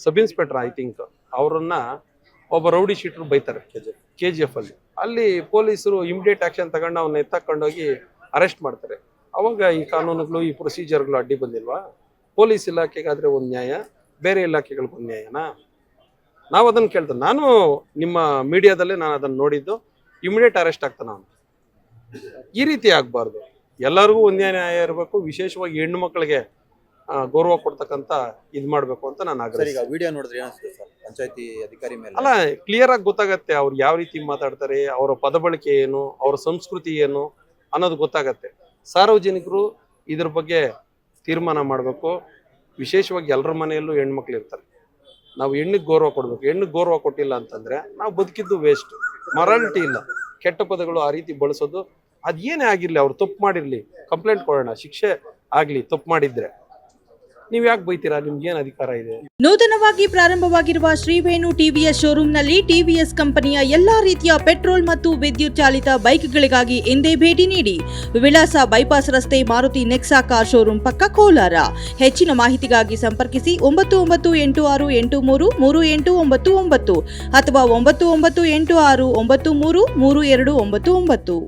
Sub inspector I think ಅವರನ್ನ ಒಬ್ಬ rowdy sheeter ಬೈತಾರೆ KGF ಅಲ್ಲಿ ಪೊಲೀಸರು ಇಮಿಡಿಯೇಟ್ ಆಕ್ಷನ್ ತಗೊಂಡು ಅವನ್ನ ಎತ್ತಕೊಂಡೋಗಿ ಅರೆಸ್ಟ್ ಮಾಡ್ತಾರೆ. ಅವಾಗ ಈ ಕಾನೂನುಗಳು ಈ ಪ್ರೊಸೀಜರ್ಗಳು ಅಡ್ಡಿ ಬಂದಿಲ್ವಾ? ಪೊಲೀಸ್ ಇಲಾಖೆಗಾದ್ರೆ ಒಂದು ನ್ಯಾಯ, ಬೇರೆ ಇಲಾಖೆಗಳಿಗೊಂದು ನ್ಯಾಯನಾ? ನಾವು ಅದನ್ನು ಕೇಳ್ತೇವೆ. ನಾನು ನಿಮ್ಮ ಮೀಡಿಯಾದಲ್ಲೇ ನಾನು ಅದನ್ನು ನೋಡಿದ್ದು, ಇಮಿಡಿಯೇಟ್ ಅರೆಸ್ಟ್ ಆಗ್ತಾನೆ ಅವನು. ಈ ರೀತಿ ಆಗಬಾರ್ದು. ಎಲ್ಲರಿಗೂ ಒಂದೇ ನ್ಯಾಯ ಇರಬೇಕು. ವಿಶೇಷವಾಗಿ ಹೆಣ್ಣು ಮಕ್ಕಳಿಗೆ ಗೌರವ ಕೊಡ್ತಕ್ಕಂಥ ಇದು ಮಾಡಬೇಕು ಅಂತ ನಾನು ಆಗ್ರಹಿಸ್ತೀನಿ. ಈಗ ವಿಡಿಯೋ ನೋಡಿದ್ರೆ ಏನಿಸುತ್ತೆ ಸರ್ ಪಂಚಾಯತಿ ಅಧಿಕಾರಿ ಮೇಲೆ? ಅಲ್ಲ, ಕ್ಲಿಯರ್ ಆಗಿ ಗೊತ್ತಾಗತ್ತೆ ಅವ್ರು ಯಾವ ರೀತಿ ಮಾತಾಡ್ತಾರೆ, ಅವರ ಪದ ಬಳಕೆ ಏನು, ಅವರ ಸಂಸ್ಕೃತಿ ಏನು ಅನ್ನೋದು ಗೊತ್ತಾಗತ್ತೆ. ಸಾರ್ವಜನಿಕರು ಇದ್ರ ಬಗ್ಗೆ ತೀರ್ಮಾನ ಮಾಡಬೇಕು. ವಿಶೇಷವಾಗಿ ಎಲ್ಲರ ಮನೆಯಲ್ಲೂ ಹೆಣ್ಮಕ್ಳು ಇರ್ತಾರೆ. ನಾವು ಹೆಣ್ಣಿಗೆ ಗೌರವ ಕೊಡಬೇಕು. ಹೆಣ್ಣಿಗೆ ಗೌರವ ಕೊಟ್ಟಿಲ್ಲ ಅಂತಂದ್ರೆ ನಾವು ಬದುಕಿದ್ದು ವೇಸ್ಟ್. ಮೊರಾಲಿಟಿ ಇಲ್ಲ. ಕೆಟ್ಟ ಪದಗಳು ಆ ರೀತಿ ಬಳಸೋದು, ಅದೇನೇ ಆಗಿರ್ಲಿ, ಅವ್ರು ತಪ್ಪು ಮಾಡಿರ್ಲಿ, ಕಂಪ್ಲೇಂಟ್ ಕೊಡೋಣ, ಶಿಕ್ಷೆ ಆಗ್ಲಿ ತಪ್ಪು ಮಾಡಿದ್ರೆ. ನೀವು ಯಾಕೆ ಬೈತೀರಾ? ನಿಮ್ಗೇನು ಅಧಿಕಾರ ಇದೆ? ನೂತನವಾಗಿ ಪ್ರಾರಂಭವಾಗಿರುವ ಶ್ರೀವೇಣು ಟಿವಿಎಸ್ ಶೋರೂಮ್ನಲ್ಲಿ ಟಿವಿಎಸ್ ಕಂಪನಿಯ ಎಲ್ಲಾ ರೀತಿಯ ಪೆಟ್ರೋಲ್ ಮತ್ತು ವಿದ್ಯುತ್ ಚಾಲಿತ ಬೈಕ್ಗಳಿಗಾಗಿ ಎಂದೇ ಭೇಟಿ ನೀಡಿ. ವಿಳಾಸ ಬೈಪಾಸ್ ರಸ್ತೆ, ಮಾರುತಿ ನೆಕ್ಸಾ ಕಾರ್ ಶೋರೂಮ್ ಪಕ್ಕ, ಕೋಲಾರ. ಹೆಚ್ಚಿನ ಮಾಹಿತಿಗಾಗಿ ಸಂಪರ್ಕಿಸಿ 9986833899 ಅಥವಾ 9986933299.